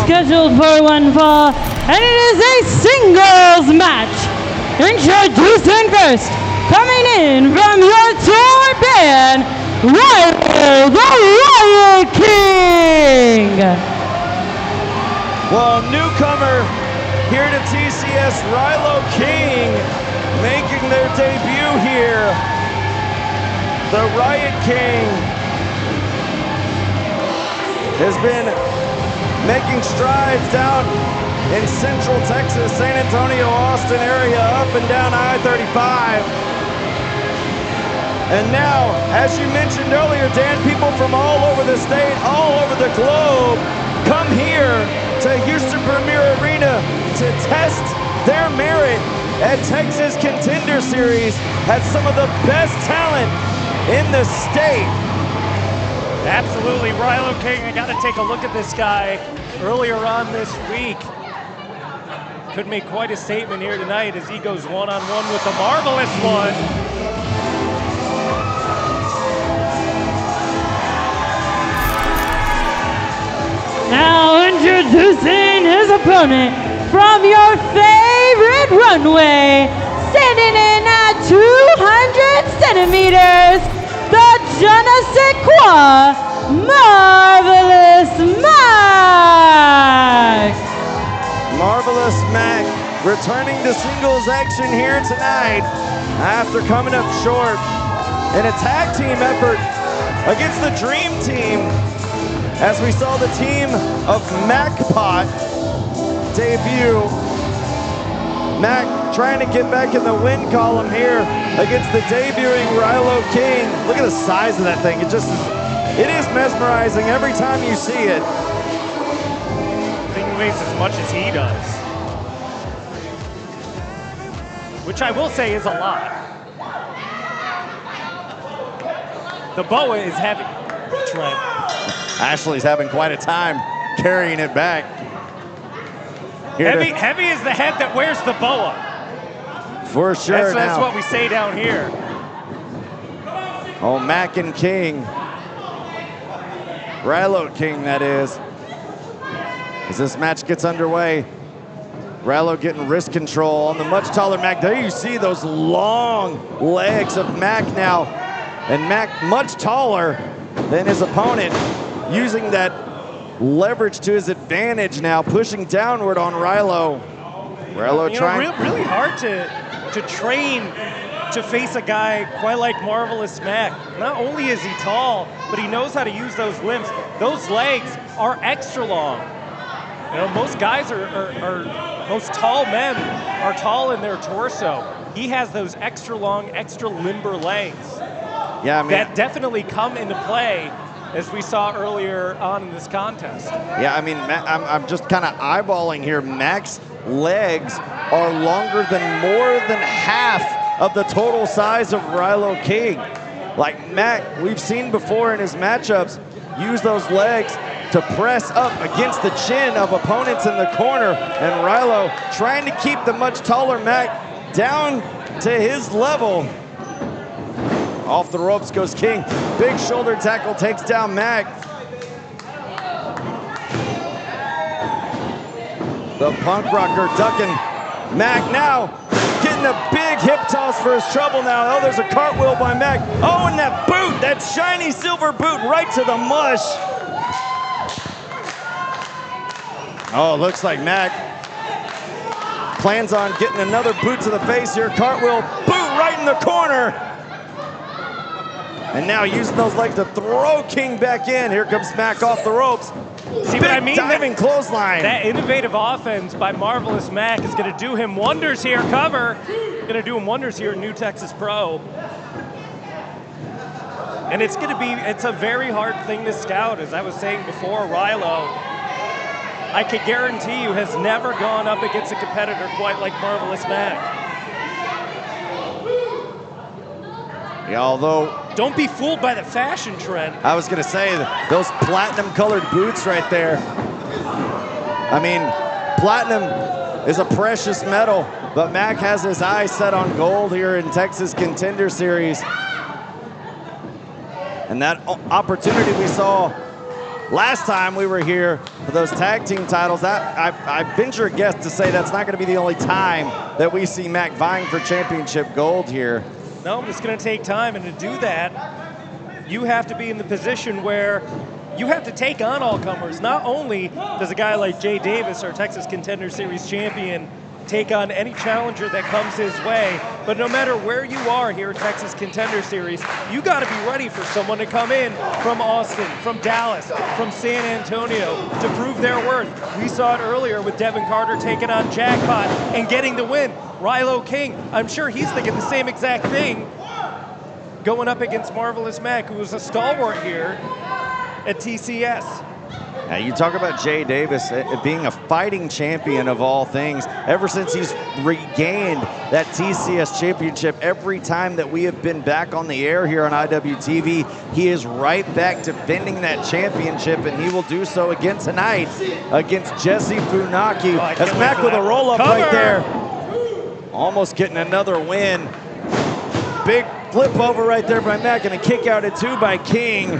scheduled for one fall, and it is a singles match. Introducing first, coming in from your tour band, Ryloh, the Riot King. Well, newcomer here to TCS, Ryloh King, making their debut here. The Riot King has been making strides down in Central Texas, San Antonio, Austin area, up and down I-35. And now, as you mentioned earlier, Dan, people from all over the state, all over the globe, come here to Houston Premier Arena to test their merit at Texas Contender Series, had some of the best talent in the state. Absolutely, Ryloh King, I got to take a look at this guy earlier on this week. Could make quite a statement here tonight as he goes one-on-one with the Marvelous One. Now introducing his opponent from your favorite runway, standing in at 200 centimeters, the je ne sais quoi, Marvelous Mack. Marvelous Mack returning to singles action here tonight after coming up short in a tag team effort against the Dream Team, as we saw the team of Mack debut. Mack trying to get back in the win column here against the debuting Ryloh King. Look at the size of that thing. It is mesmerizing every time you see it. Thing weighs as much as he does, which I will say is a lot. The boa is heavy. Trent. Ashley's having quite a time carrying it back. Heavy is the head that wears the boa. For sure. That's what we say down here. Oh, Mack and King. Ryloh King, that is. As this match gets underway, Ryloh getting wrist control on the much taller Mack. There you see those long legs of Mack now. And Mack much taller than his opponent, using that leverage to his advantage now, pushing downward on Ryloh. Ryloh trying. Really hard to train to face a guy quite like Marvelous Mack. Not only is he tall, but he knows how to use those limbs. Those legs are extra long. You know, most guys most tall men are tall in their torso. He has those extra long, extra limber legs. Yeah, I mean, that definitely come into play as we saw earlier on in this contest. Yeah, I mean, I'm just kind of eyeballing here. Mack's legs are longer than more than half of the total size of Ryloh King. Like Mack, we've seen before in his matchups, use those legs to press up against the chin of opponents in the corner, and Ryloh trying to keep the much taller Mack down to his level. Off the ropes goes King. Big shoulder tackle takes down Mack. The punk rocker ducking Mack now. Getting a big hip toss for his trouble now. Oh, there's a cartwheel by Mack. Oh, and that boot, that shiny silver boot right to the mush. Oh, looks like Mack plans on getting another boot to the face here. Cartwheel, boot right in the corner. And now using those legs to throw King back in. Here comes Mack off the ropes. See what I mean? Diving clothesline. That innovative offense by Marvelous Mack is going to do him wonders here. Cover. Going to do him wonders here in New Texas Pro. And it's a very hard thing to scout. As I was saying before, Ryloh, I can guarantee you, has never gone up against a competitor quite like Marvelous Mack. Yeah, although... Don't be fooled by the fashion trend. I was going to say, those platinum-colored boots right there. I mean, platinum is a precious metal, but Mack has his eyes set on gold here in Texas Contender Series. And that opportunity we saw last time we were here for those tag team titles, I venture a guess to say that's not going to be the only time that we see Mack vying for championship gold here. No, it's going to take time, and to do that, you have to be in the position where you have to take on all comers. Not only does a guy like Jay Davis, our Texas Contender Series champion, take on any challenger that comes his way, but no matter where you are here at Texas Contender Series, you got to be ready for someone to come in from Austin, from Dallas, from San Antonio to prove their worth. We saw it earlier with Devin Carter taking on Jackpot and getting the win. Ryloh King, I'm sure he's thinking the same exact thing, going up against Marvelous Mack, who was a stalwart here at TCS. Now you talk about Jay Davis being a fighting champion of all things. Ever since he's regained that TCS championship, every time that we have been back on the air here on IWTV, he is right back defending that championship, and he will do so again tonight against Jesse Funaki. That's Mack with a roll-up right there. Almost getting another win. Big flip over right there by Mack, and a kick out at 2 by King.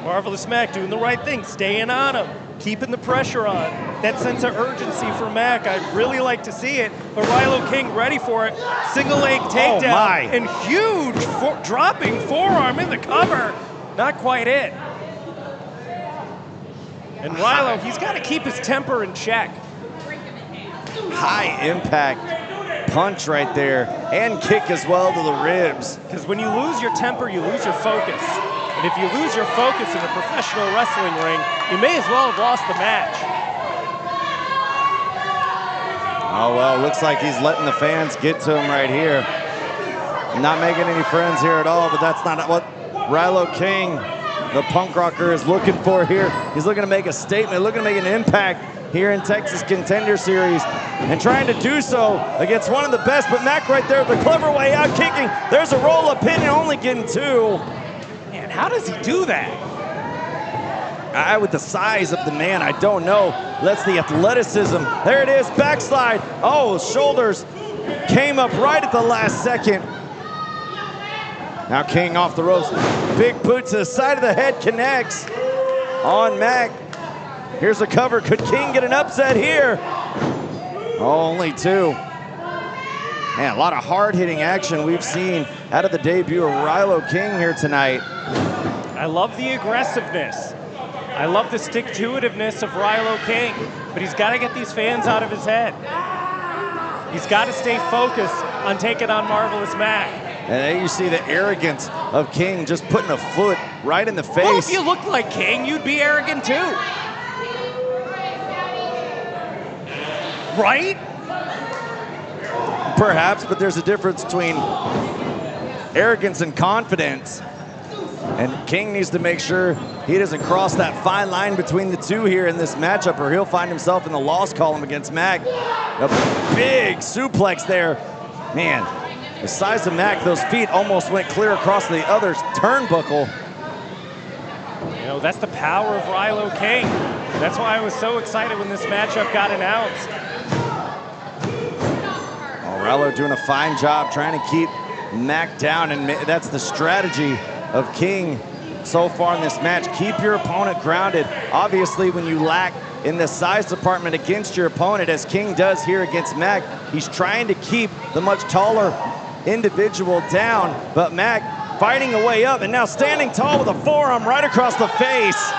Marvelous Mack doing the right thing, staying on him, keeping the pressure on. That sense of urgency for Mack, I'd really like to see it, but Ryloh King ready for it. Single leg takedown and huge dropping forearm in the cover. Not quite it. And Ryloh, he's got to keep his temper in check. High impact punch right there, and kick as well to the ribs. Because when you lose your temper, you lose your focus. And if you lose your focus in a professional wrestling ring, you may as well have lost the match. Oh, well, looks like he's letting the fans get to him right here. Not making any friends here at all, but that's not what Ryloh King, the punk rocker, is looking for here. He's looking to make a statement, looking to make an impact here in Texas Contender Series, and trying to do so against one of the best, but Mack right there, the clever way out, kicking. There's a roll-up pin and only getting 2. Man, how does he do that? With the size of the man, I don't know. That's the athleticism. There it is, backslide. Oh, shoulders came up right at the last second. Now King off the ropes. Big boot to the side of the head, connects on Mack. Here's a cover. Could King get an upset here? Oh, only 2. Man, a lot of hard-hitting action we've seen out of the debut of Ryloh King here tonight. I love the aggressiveness. I love the stick-to-itiveness of Ryloh King, but he's got to get these fans out of his head. He's got to stay focused on taking on Marvelous Mack. And there you see the arrogance of King, just putting a foot right in the face. Well, if you looked like King, you'd be arrogant too. Right? Perhaps, but there's a difference between arrogance and confidence. And King needs to make sure he doesn't cross that fine line between the two here in this matchup, or he'll find himself in the loss column against Mack. A big suplex there. Man, the size of Mack, those feet almost went clear across the other's turnbuckle. You know, that's the power of Ryloh King. That's why I was so excited when this matchup got announced. Ryloh doing a fine job trying to keep Mack down, and that's the strategy of King so far in this match. Keep your opponent grounded. Obviously, when you lack in the size department against your opponent, as King does here against Mack, he's trying to keep the much taller individual down, but Mack fighting a way up and now standing tall with a forearm right across the face.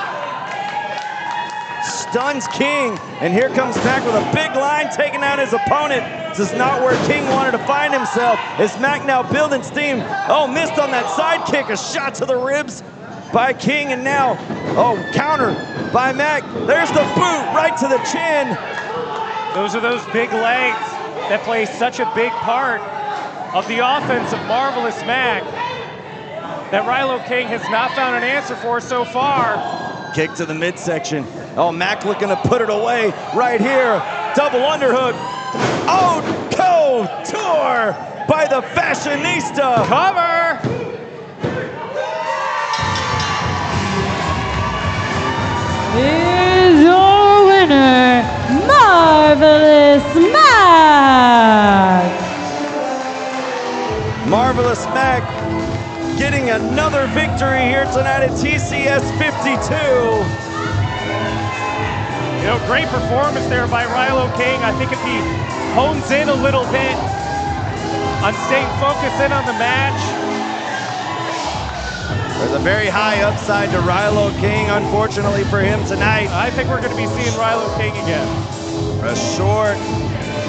Stuns King, and here comes Mack with a big line taking down his opponent. This is not where King wanted to find himself. Is Mack now building steam? Oh, missed on that side kick, a shot to the ribs by King, and now, oh, counter by Mack. There's the boot right to the chin. Those are those big legs that play such a big part of the offense of Marvelous Mack that Ryloh King has not found an answer for so far. Kick to the midsection. Oh, Mack looking to put it away right here. Double underhook. Oh, couture by the fashionista. Cover. Here's your winner, Marvelous Mack. Marvelous Mack getting another victory here tonight at TCS 50. You know, great performance there by Ryloh King. I think if he hones in a little bit on staying focused in on the match. There's a very high upside to Ryloh King, unfortunately for him tonight. I think we're going to be seeing Ryloh King again. A short